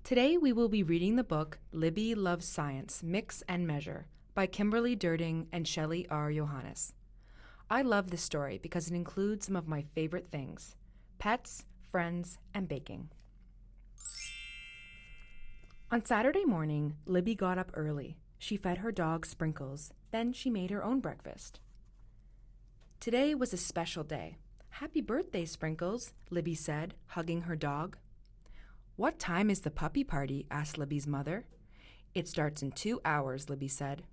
Today we will be reading the book Libby Loves Science, Mix and Measure by Kimberly Durding and Shelley R. Johannes. I love this story because it includes some of my favorite things: pets, friends, and baking. On Saturday morning, Libby got up early. She fed her dog Sprinkles, then she made her own breakfast. Today was a special day. "Happy birthday, Sprinkles," Libby said, hugging her dog. "What time is the puppy party?" asked Libby's mother. "It starts in 2 hours," Libby said.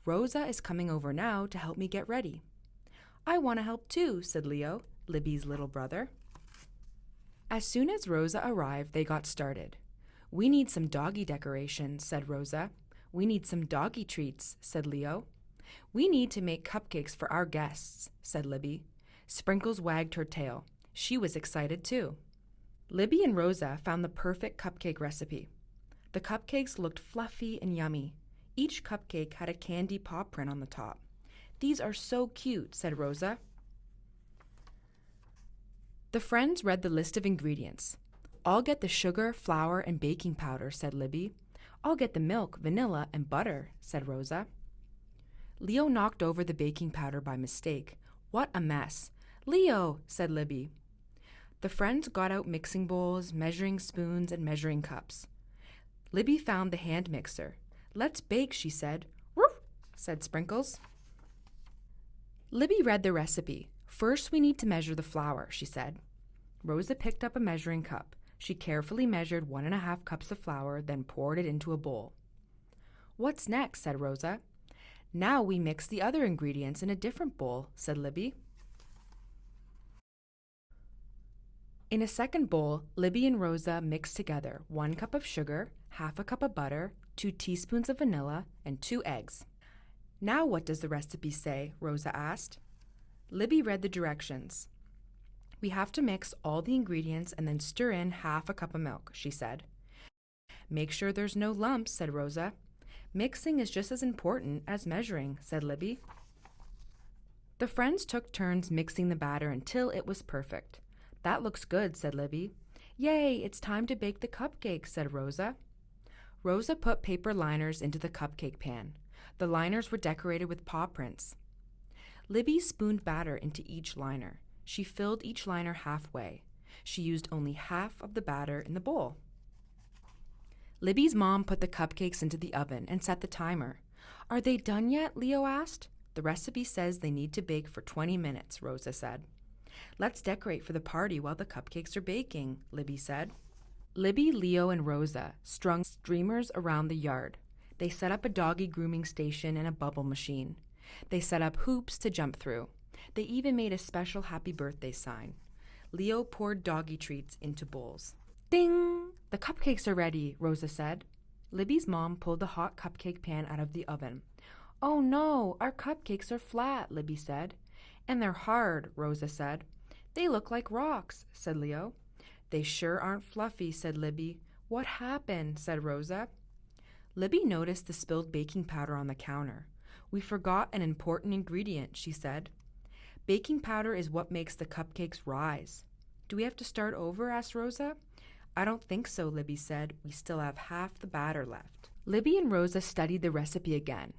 "Rosa is coming over now to help me get ready." "I want to help too," said Leo, Libby's little brother. As soon as Rosa arrived, they got started. "We need some doggy decorations," said Rosa. "We need some doggy treats," said Leo. "We need to make cupcakes for our guests," said Libby. Sprinkles wagged her tail. She was excited too. Libby and Rosa found the perfect cupcake recipe. The cupcakes looked fluffy and yummy. Each cupcake had a candy paw print on the top. "These are so cute," said Rosa. The friends read the list of ingredients. "I'll get the sugar, flour, and baking powder," said Libby. "I'll get the milk, vanilla, and butter," said Rosa. Leo knocked over the baking powder by mistake. "What a mess!" "Leo," said Libby. The friends got out mixing bowls, measuring spoons, and measuring cups. Libby found the hand mixer. "Let's bake," she said. "Woof," said Sprinkles. Libby read the recipe. "First, we need to measure the flour," she said. Rosa picked up a measuring cup. She carefully measured 1.5 cups of flour, then poured it into a bowl. "What's next?" said Rosa. "Now we mix the other ingredients in a different bowl," said Libby. In a second bowl, Libby and Rosa mixed together 1 cup of sugar, 1/2 cup of butter, 2 teaspoons of vanilla, and 2 eggs. "Now what does the recipe say?" Rosa asked. Libby read the directions. "We have to mix all the ingredients and then stir in 1/2 cup of milk," she said. "Make sure there's no lumps," said Rosa. "Mixing is just as important as measuring," said Libby. The friends took turns mixing the batter until it was perfect. "That looks good," said Libby. "Yay, it's time to bake the cupcakes," said Rosa. Rosa put paper liners into the cupcake pan. The liners were decorated with paw prints. Libby spooned batter into each liner. She filled each liner halfway. She used only half of the batter in the bowl. Libby's mom put the cupcakes into the oven and set the timer. "Are they done yet?" Leo asked. "The recipe says they need to bake for 20 minutes, Rosa said. "Let's decorate for the party while the cupcakes are baking," Libby said. Libby, Leo, and Rosa strung streamers around the yard. They set up a doggy grooming station and a bubble machine. They set up hoops to jump through. They even made a special happy birthday sign. Leo poured doggy treats into bowls. "Ding! The cupcakes are ready," Rosa said. Libby's mom pulled the hot cupcake pan out of the oven. "Oh no, our cupcakes are flat," Libby said. "And they're hard," Rosa said. "They look like rocks," said Leo. "They sure aren't fluffy," said Libby. "What happened?" said Rosa. Libby noticed the spilled baking powder on the counter. "We forgot an important ingredient," she said. "Baking powder is what makes the cupcakes rise." "Do we have to start over?" asked Rosa. "I don't think so," Libby said. "We still have half the batter left." Libby and Rosa studied the recipe again.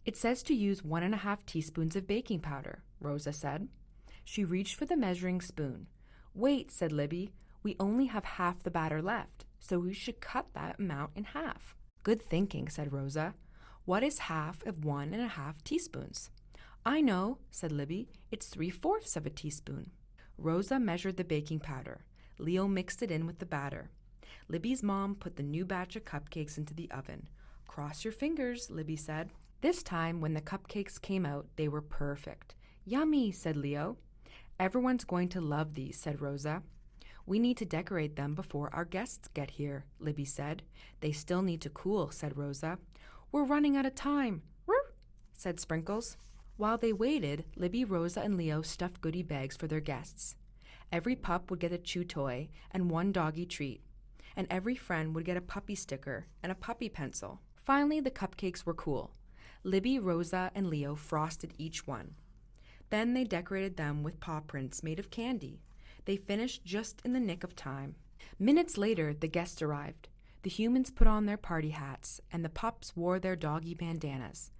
"It says to use 1.5 teaspoons of baking powder," Rosa said. She reached for the measuring spoon. "Wait," said Libby. "We only have half the batter left, so we should cut that amount in half." "Good thinking," said Rosa. "What is half of 1.5 teaspoons?" "I know," said Libby. "It's 3/4 of a teaspoon." Rosa measured the baking powder. Leo mixed it in with the batter. Libby's mom put the new batch of cupcakes into the oven. "Cross your fingers," Libby said. This time, when the cupcakes came out, they were perfect. "Yummy," said Leo. "Everyone's going to love these," said Rosa. "We need to decorate them before our guests get here," Libby said. "They still need to cool," said Rosa. "We're running out of time," said Sprinkles. While they waited, Libby, Rosa, and Leo stuffed goodie bags for their guests. Every pup would get a chew toy and 1 doggy treat, and every friend would get a puppy sticker and a puppy pencil. Finally, the cupcakes were cool. Libby, Rosa, and Leo frosted each one. Then they decorated them with paw prints made of candy. They finished just in the nick of time. Minutes later, the guests arrived. The humans put on their party hats, and the pups wore their doggy bandanas.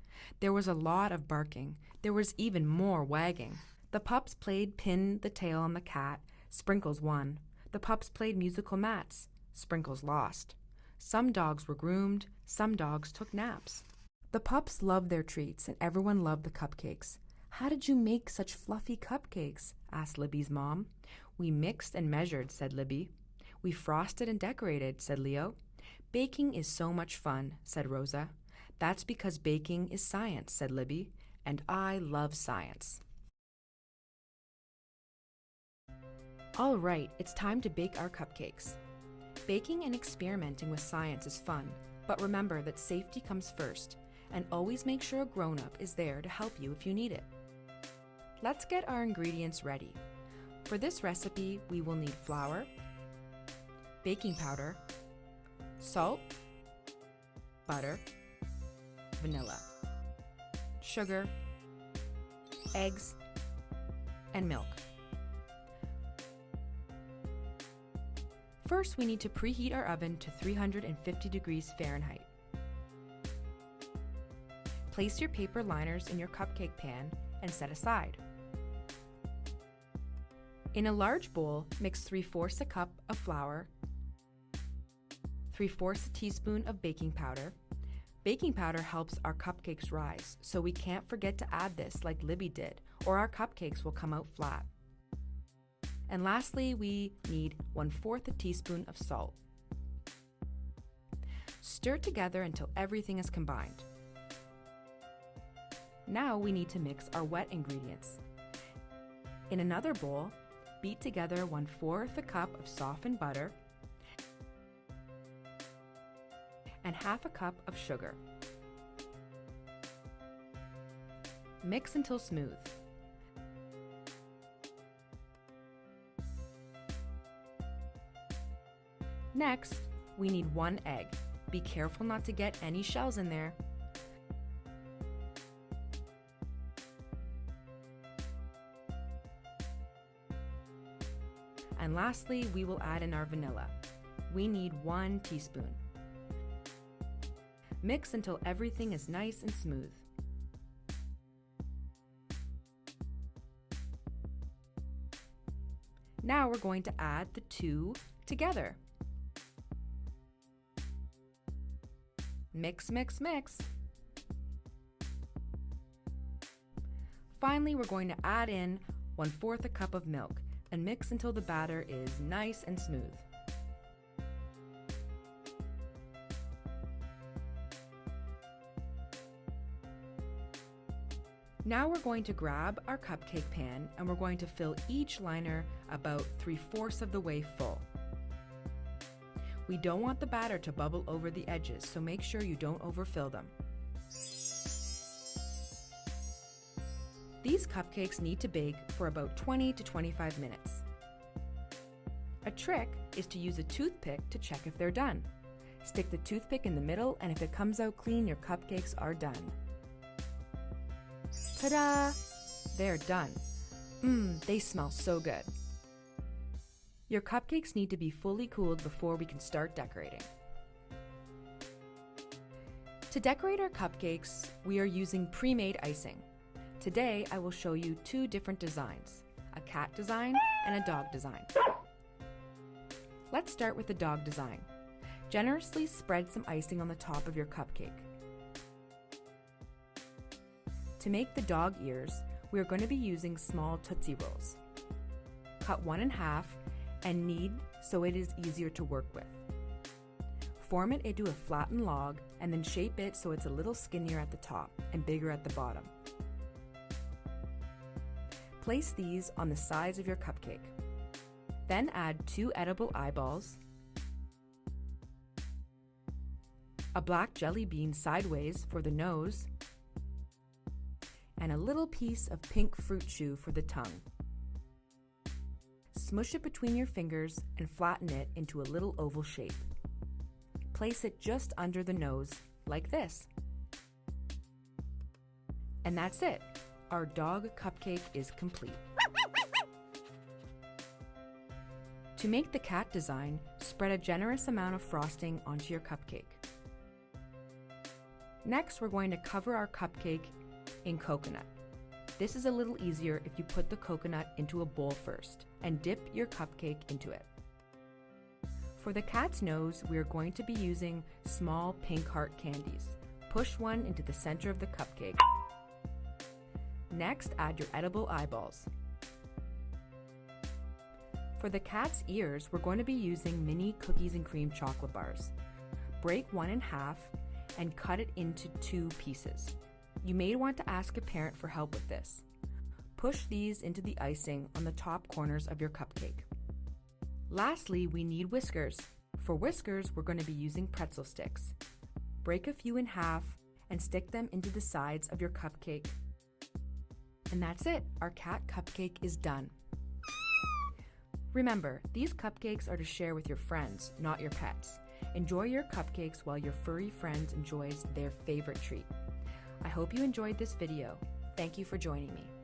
There was a lot of barking. There was even more wagging. The pups played pin the tail on the cat. Sprinkles won. The pups played musical mats. Sprinkles lost. Some dogs were groomed. Some dogs took naps. The pups loved their treats, and everyone loved the cupcakes. "How did you make such fluffy cupcakes?" asked Libby's mom. "We mixed and measured," said Libby. "We frosted and decorated," said Leo. "Baking is so much fun," said Rosa. "That's because baking is science," said Libby. "And I love science." All right, it's time to bake our cupcakes. Baking and experimenting with science is fun, but remember that safety comes first, and always make sure a grown-up is there to help you if you need it. Let's get our ingredients ready. For this recipe, we will need flour, baking powder, salt, butter, vanilla, sugar, eggs, and milk. First, we need to preheat our oven to 350 degrees Fahrenheit. Place your paper liners in your cupcake pan and set aside. In a large bowl, mix 3/4 a cup of flour, 3/4 a teaspoon of baking powder. Baking powder helps our cupcakes rise, so we can't forget to add this like Libby did, or our cupcakes will come out flat. And lastly, we need 1/4 a teaspoon of salt. Stir together until everything is combined. Now we need to mix our wet ingredients. In another bowl, beat together 1/4 a cup of softened butter and 1/2 cup of sugar. Mix until smooth. Next, we need 1 egg. Be careful not to get any shells in there. And lastly, we will add in our vanilla. We need 1 teaspoon. Mix until everything is nice and smooth. Now we're going to add the two together. Mix, mix, mix. Finally, we're going to add in 1/4 a cup of milk and mix until the batter is nice and smooth. Now we're going to grab our cupcake pan and we're going to fill each liner about 3/4 of the way full. We don't want the batter to bubble over the edges, so make sure you don't overfill them. These cupcakes need to bake for about 20 to 25 minutes. A trick is to use a toothpick to check if they're done. Stick the toothpick in the middle, and if it comes out clean, your cupcakes are done. Ta-da! They're done. They smell so good. Your cupcakes need to be fully cooled before we can start decorating. To decorate our cupcakes, we are using pre-made icing. Today, I will show you 2 different designs, a cat design and a dog design. Let's start with the dog design. Generously spread some icing on the top of your cupcake. To make the dog ears, we are going to be using small Tootsie Rolls. Cut one in half and knead so it is easier to work with. Form it into a flattened log and then shape it so it's a little skinnier at the top and bigger at the bottom. Place these on the sides of your cupcake. Then add 2 edible eyeballs, a black jelly bean sideways for the nose, and a little piece of pink fruit chew for the tongue. Smush it between your fingers and flatten it into a little oval shape. Place it just under the nose, like this. And that's it. Our dog cupcake is complete. To make the cat design, spread a generous amount of frosting onto your cupcake. Next, we're going to cover our cupcake in coconut. This is a little easier if you put the coconut into a bowl first and dip your cupcake into it. For the cat's nose, we are going to be using small pink heart candies. Push one into the center of the cupcake. Next, add your edible eyeballs. For the cat's ears, we're going to be using mini cookies and cream chocolate bars. Break one in half and cut it into 2 pieces. You may want to ask a parent for help with this. Push these into the icing on the top corners of your cupcake. Lastly, we need whiskers. For whiskers, we're going to be using pretzel sticks. Break a few in half and stick them into the sides of your cupcake. And that's it, our cat cupcake is done. Remember, these cupcakes are to share with your friends, not your pets. Enjoy your cupcakes while your furry friend enjoys their favorite treat. I hope you enjoyed this video. Thank you for joining me.